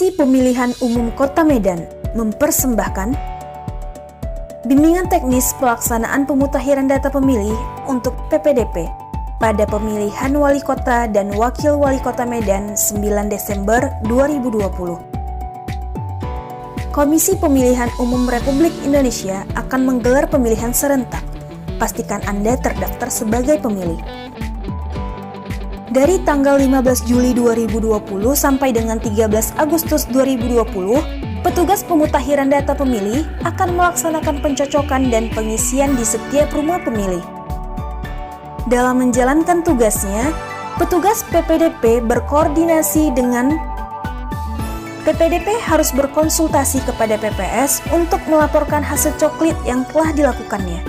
Komisi Pemilihan Umum Kota Medan mempersembahkan bimbingan teknis pelaksanaan pemutahiran data pemilih untuk PPDP pada pemilihan Wali Kota dan Wakil Wali Kota Medan 9 Desember 2020. Komisi Pemilihan Umum Republik Indonesia akan menggelar pemilihan serentak. Pastikan Anda terdaftar sebagai pemilih. Dari tanggal 15 Juli 2020 sampai dengan 13 Agustus 2020, petugas pemutahiran data pemilih akan melaksanakan pencocokan dan pengisian di setiap rumah pemilih. Dalam menjalankan tugasnya, petugas PPDP berkoordinasi dengan PPDP harus berkonsultasi kepada PPS untuk melaporkan hasil coklit yang telah dilakukannya.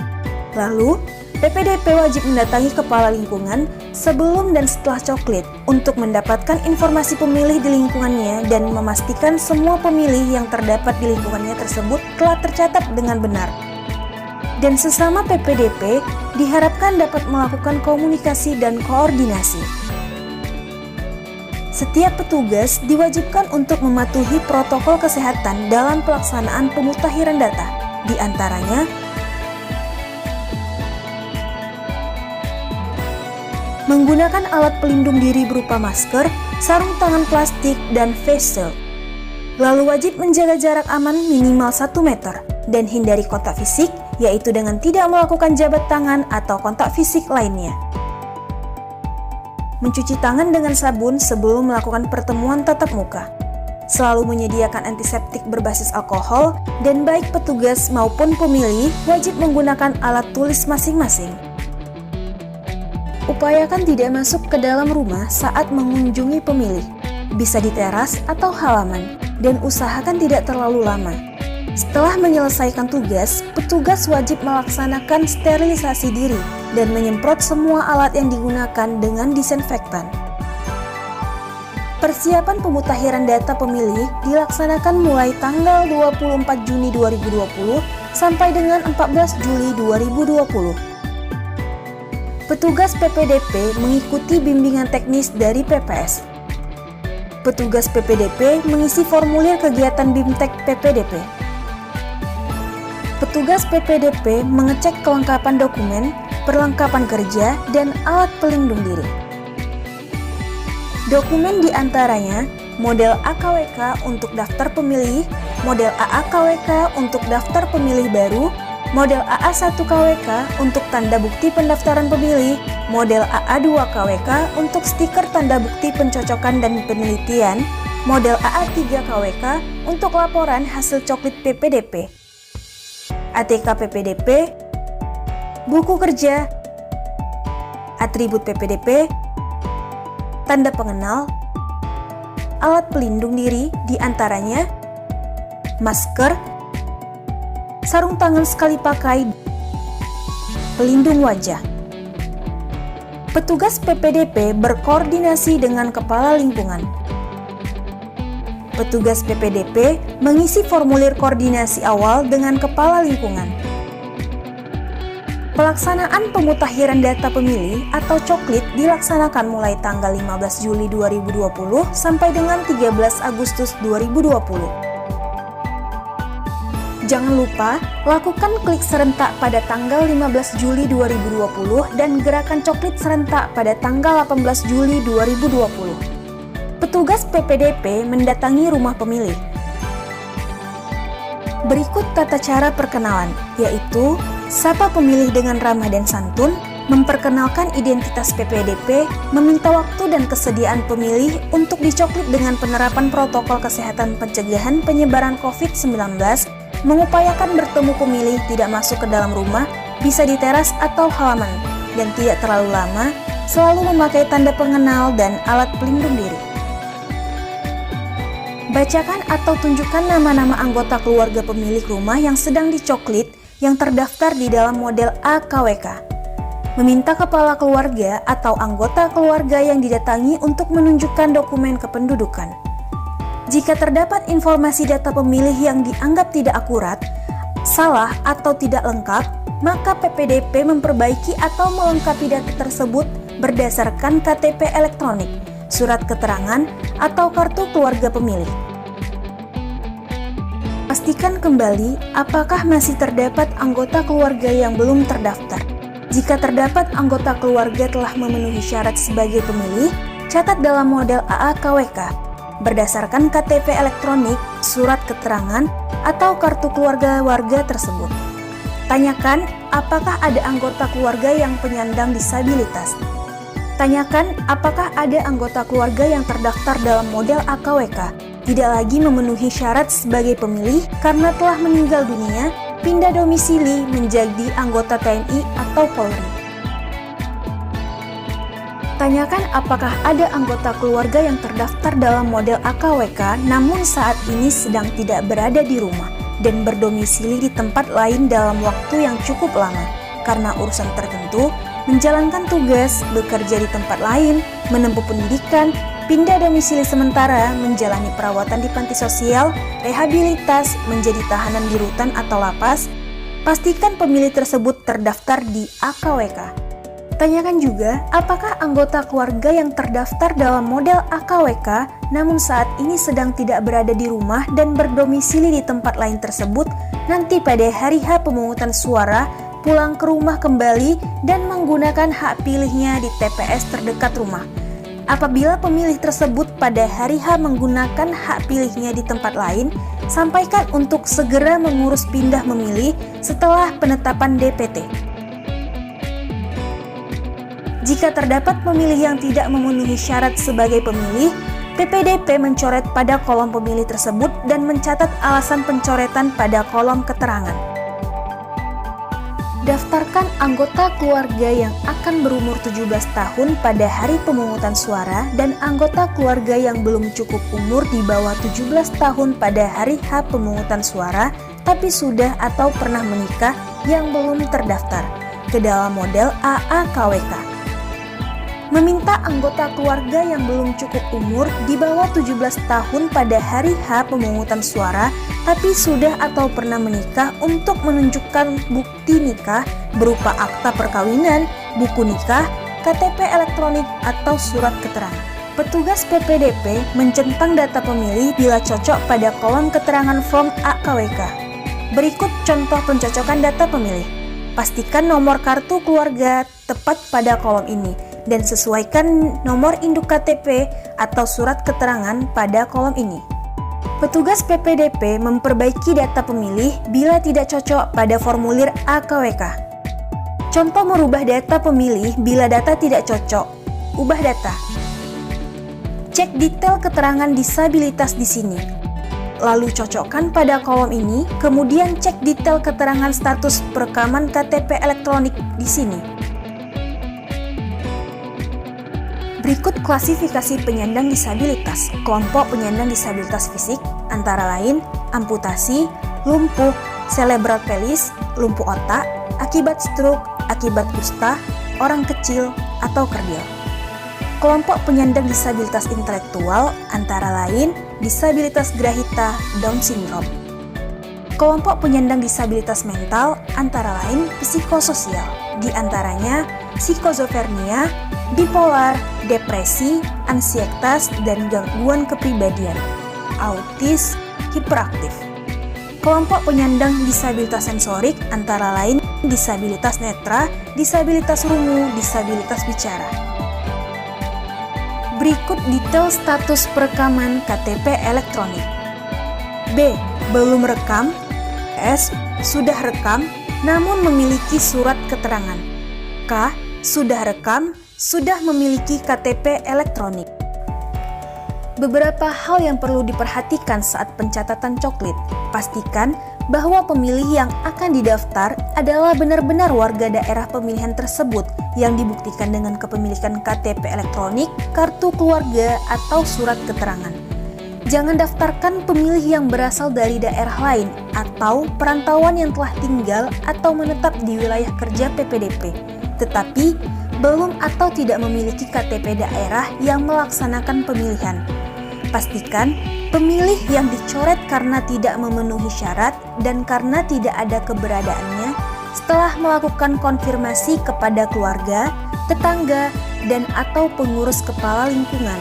Lalu, PPDP wajib mendatangi kepala lingkungan sebelum dan setelah coklit untuk mendapatkan informasi pemilih di lingkungannya dan memastikan semua pemilih yang terdapat di lingkungannya tersebut telah tercatat dengan benar. Dan sesama PPDP diharapkan dapat melakukan komunikasi dan koordinasi. Setiap petugas diwajibkan untuk mematuhi protokol kesehatan dalam pelaksanaan pemutahiran data, di antaranya menggunakan alat pelindung diri berupa masker, sarung tangan plastik, dan face shield. Lalu wajib menjaga jarak aman minimal 1 meter dan hindari kontak fisik, yaitu dengan tidak melakukan jabat tangan atau kontak fisik lainnya. Mencuci tangan dengan sabun sebelum melakukan pertemuan tatap muka. Selalu menyediakan antiseptik berbasis alkohol, dan baik petugas maupun pemilih wajib menggunakan alat tulis masing-masing. Upayakan tidak masuk ke dalam rumah saat mengunjungi pemilih, bisa di teras atau halaman, dan usahakan tidak terlalu lama. Setelah menyelesaikan tugas, petugas wajib melaksanakan sterilisasi diri dan menyemprot semua alat yang digunakan dengan disinfektan. Persiapan pemutahiran data pemilih dilaksanakan mulai tanggal 24 Juni 2020 sampai dengan 14 Juli 2020. Petugas PPDP mengikuti bimbingan teknis dari PPS. Petugas PPDP mengisi formulir kegiatan BIMTEK PPDP. Petugas PPDP mengecek kelengkapan dokumen, perlengkapan kerja, dan alat pelindung diri. Dokumen diantaranya model AKWK untuk daftar pemilih, model AAKWK untuk daftar pemilih baru, model AA1KWK untuk tanda bukti pendaftaran pemilih, model AA2KWK untuk stiker tanda bukti pencocokan dan penelitian, model AA3KWK untuk laporan hasil coklit PPDP, ATK PPDP, buku kerja, atribut PPDP, tanda pengenal, alat pelindung diri diantaranya masker, sarung tangan sekali pakai, pelindung wajah. Petugas PPDP berkoordinasi dengan kepala lingkungan. Petugas PPDP mengisi formulir koordinasi awal dengan kepala lingkungan. Pelaksanaan pemutahiran data pemilih atau coklit dilaksanakan mulai tanggal 15 Juli 2020 sampai dengan 13 Agustus 2020. Jangan lupa lakukan klik serentak pada tanggal 15 Juli 2020 dan gerakan coklit serentak pada tanggal 18 Juli 2020. Petugas PPDP mendatangi rumah pemilih. Berikut tata cara perkenalan, yaitu sapa pemilih dengan ramah dan santun, memperkenalkan identitas PPDP, meminta waktu dan kesediaan pemilih untuk dicoklit dengan penerapan protokol kesehatan pencegahan penyebaran COVID-19, mengupayakan bertemu pemilih tidak masuk ke dalam rumah, bisa di teras atau halaman, dan tidak terlalu lama, selalu memakai tanda pengenal dan alat pelindung diri. Bacakan atau tunjukkan nama-nama anggota keluarga pemilik rumah yang sedang dicoklit yang terdaftar di dalam model AKWK. Meminta kepala keluarga atau anggota keluarga yang didatangi untuk menunjukkan dokumen kependudukan. Jika terdapat informasi data pemilih yang dianggap tidak akurat, salah atau tidak lengkap, maka PPDP memperbaiki atau melengkapi data tersebut berdasarkan KTP elektronik, surat keterangan, atau kartu keluarga pemilih. Pastikan kembali apakah masih terdapat anggota keluarga yang belum terdaftar. Jika terdapat anggota keluarga telah memenuhi syarat sebagai pemilih, catat dalam model AAKWK berdasarkan KTP elektronik, surat keterangan, atau kartu keluarga warga tersebut. Tanyakan apakah ada anggota keluarga yang penyandang disabilitas. Tanyakan apakah ada anggota keluarga yang terdaftar dalam model AKWK, tidak lagi memenuhi syarat sebagai pemilih karena telah meninggal dunia, pindah domisili menjadi anggota TNI atau Polri. Tanyakan apakah ada anggota keluarga yang terdaftar dalam model AKWK namun saat ini sedang tidak berada di rumah dan berdomisili di tempat lain dalam waktu yang cukup lama karena urusan tertentu, menjalankan tugas, bekerja di tempat lain, menempuh pendidikan, pindah domisili sementara, menjalani perawatan di panti sosial, rehabilitas, menjadi tahanan di rutan atau lapas. Pastikan pemilih tersebut terdaftar di AKWK. Tanyakan juga apakah anggota keluarga yang terdaftar dalam model AKWK namun saat ini sedang tidak berada di rumah dan berdomisili di tempat lain tersebut nanti pada hari H pemungutan suara pulang ke rumah kembali dan menggunakan hak pilihnya di TPS terdekat rumah. Apabila pemilih tersebut pada hari H menggunakan hak pilihnya di tempat lain, sampaikan untuk segera mengurus pindah memilih setelah penetapan DPT. Jika terdapat pemilih yang tidak memenuhi syarat sebagai pemilih, PPDP mencoret pada kolom pemilih tersebut dan mencatat alasan pencoretan pada kolom keterangan. Daftarkan anggota keluarga yang akan berumur 17 tahun pada hari pemungutan suara dan anggota keluarga yang belum cukup umur di bawah 17 tahun pada hari H pemungutan suara tapi sudah atau pernah menikah yang belum terdaftar ke dalam model AAKWK. Meminta anggota keluarga yang belum cukup umur di bawah 17 tahun pada hari H pemungutan suara tapi sudah atau pernah menikah untuk menunjukkan bukti nikah berupa akta perkawinan, buku nikah, KTP elektronik, atau surat keterangan. Petugas PPDP mencentang data pemilih bila cocok pada kolom keterangan form AKWK. Berikut contoh pencocokan data pemilih. Pastikan nomor kartu keluarga tepat pada kolom ini dan sesuaikan nomor induk KTP atau surat keterangan pada kolom ini. Petugas PPDP memperbaiki data pemilih bila tidak cocok pada formulir AKWK. Contoh merubah data pemilih bila data tidak cocok. Ubah data. Cek detail keterangan disabilitas di sini. Lalu cocokkan pada kolom ini, kemudian cek detail keterangan status perekaman KTP elektronik di sini. Berikut klasifikasi penyandang disabilitas. Kelompok penyandang disabilitas fisik antara lain amputasi, lumpuh, cerebral palsy, lumpuh otak, akibat stroke, akibat kusta, orang kecil, atau kerdil. Kelompok penyandang disabilitas intelektual antara lain disabilitas grahita, Down syndrome. Kelompok penyandang disabilitas mental antara lain psikososial, di antaranya psikosofrenia, bipolar, depresi, ansietas, dan gangguan kepribadian, autis, hiperaktif. Kelompok penyandang disabilitas sensorik antara lain disabilitas netra, disabilitas rungu, disabilitas bicara. Berikut detail status perekaman KTP elektronik. B. Belum rekam. S. Sudah rekam, namun memiliki surat keterangan. K. Sudah rekam, sudah memiliki KTP elektronik. Beberapa hal yang perlu diperhatikan saat pencatatan coklit. Pastikan bahwa pemilih yang akan didaftar adalah benar-benar warga daerah pemilihan tersebut yang dibuktikan dengan kepemilikan KTP elektronik, kartu keluarga, atau surat keterangan. Jangan daftarkan pemilih yang berasal dari daerah lain atau perantauan yang telah tinggal atau menetap di wilayah kerja PPDP, tetapi belum atau tidak memiliki KTP daerah yang melaksanakan pemilihan. Pastikan pemilih yang dicoret karena tidak memenuhi syarat dan karena tidak ada keberadaannya setelah melakukan konfirmasi kepada keluarga, tetangga, dan atau pengurus kepala lingkungan.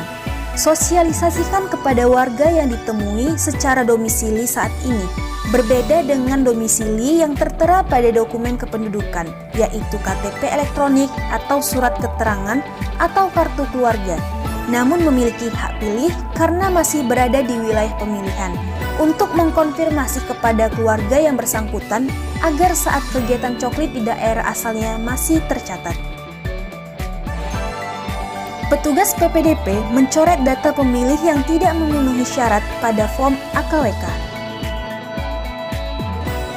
Sosialisasikan kepada warga yang ditemui secara domisili saat ini, berbeda dengan domisili yang tertera pada dokumen kependudukan, yaitu KTP elektronik atau surat keterangan atau kartu keluarga, namun memiliki hak pilih karena masih berada di wilayah pemilihan, untuk mengkonfirmasi kepada keluarga yang bersangkutan agar saat kegiatan coklit di daerah asalnya masih tercatat. Petugas PPDP mencoret data pemilih yang tidak memenuhi syarat pada form AKWK.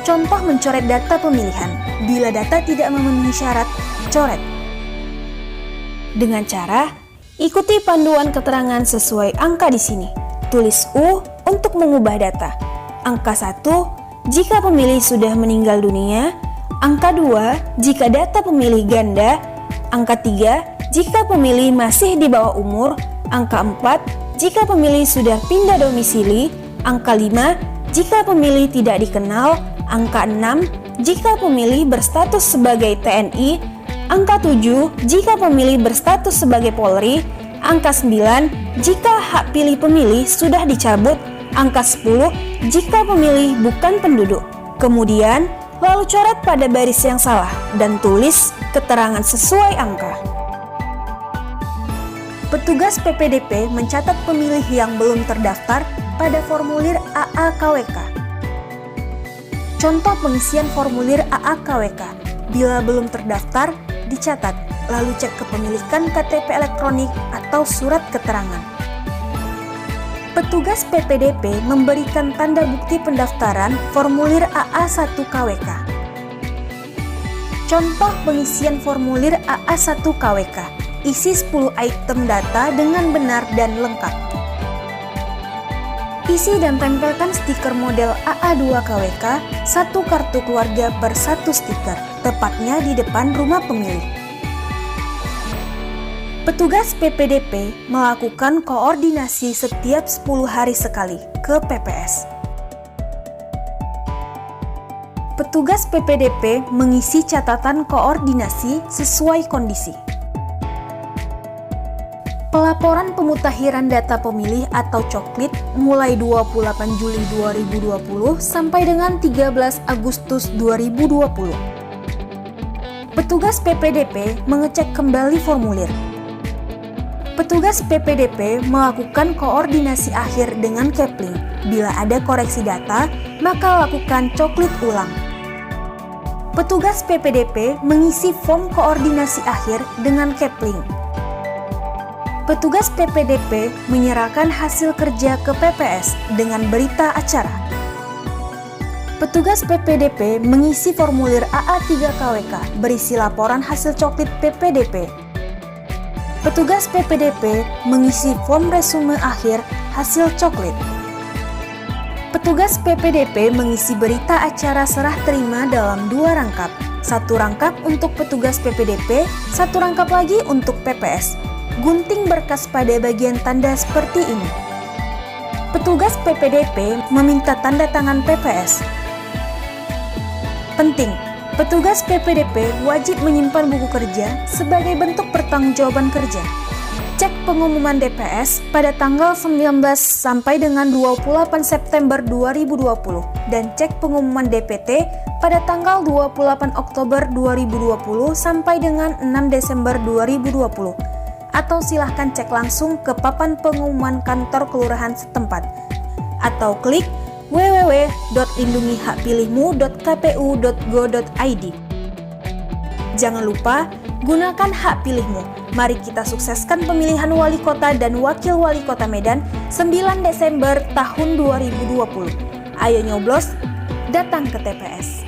Contoh mencoret data pemilihan, bila data tidak memenuhi syarat, coret. Dengan cara, ikuti panduan keterangan sesuai angka di sini. Tulis U untuk mengubah data. Angka 1, jika pemilih sudah meninggal dunia. Angka 2, jika data pemilih ganda. Angka 3, jika pemilih masih di bawah umur. Angka 4, jika pemilih sudah pindah domisili. Angka 5, jika pemilih tidak dikenal. Angka 6, jika pemilih berstatus sebagai TNI. Angka 7, jika pemilih berstatus sebagai Polri. Angka 9, jika hak pilih pemilih sudah dicabut. Angka 10, jika pemilih bukan penduduk. Kemudian, lalu coret pada baris yang salah dan tulis keterangan sesuai angka. Petugas PPDP mencatat pemilih yang belum terdaftar pada formulir AAKWK. Contoh pengisian formulir AAKWK. Bila belum terdaftar, dicatat, lalu cek kepemilikan KTP elektronik atau surat keterangan. Petugas PPDP memberikan tanda bukti pendaftaran formulir AA1KWK. Contoh pengisian formulir AA1KWK. Isi 10 item data dengan benar dan lengkap. Isi dan tempelkan stiker model AA2KWK, 1 kartu keluarga per 1 stiker, tepatnya di depan rumah pemilih. Petugas PPDP melakukan koordinasi setiap 10 hari sekali ke PPS. Petugas PPDP mengisi catatan koordinasi sesuai kondisi. Pelaporan pemutakhiran data pemilih atau coklit mulai 28 Juli 2020 sampai dengan 13 Agustus 2020. Petugas PPDP mengecek kembali formulir. Petugas PPDP melakukan koordinasi akhir dengan Kepling. Bila ada koreksi data, maka lakukan coklit ulang. Petugas PPDP mengisi form koordinasi akhir dengan Kepling. Petugas PPDP menyerahkan hasil kerja ke PPS dengan berita acara. Petugas PPDP mengisi formulir AA3KWK berisi laporan hasil coklit PPDP. Petugas PPDP mengisi form resume akhir hasil coklit. Petugas PPDP mengisi berita acara serah terima dalam 2 rangkap. 1 rangkap untuk petugas PPDP, 1 rangkap lagi untuk PPS. Gunting berkas pada bagian tanda seperti ini. Petugas PPDP meminta tanda tangan PPS. Penting, petugas PPDP wajib menyimpan buku kerja sebagai bentuk pertanggungjawaban kerja. Cek pengumuman DPS pada tanggal 19 sampai dengan 28 September 2020 dan cek pengumuman DPT pada tanggal 28 Oktober 2020 sampai dengan 6 Desember 2020. Atau silahkan cek langsung ke papan pengumuman kantor kelurahan setempat atau klik www.lindungihakpilihmu.kpu.go.id. Jangan lupa gunakan hak pilihmu. Mari kita sukseskan pemilihan wali kota dan wakil wali kota Medan 9 Desember tahun 2020. Ayo nyoblos, datang ke TPS.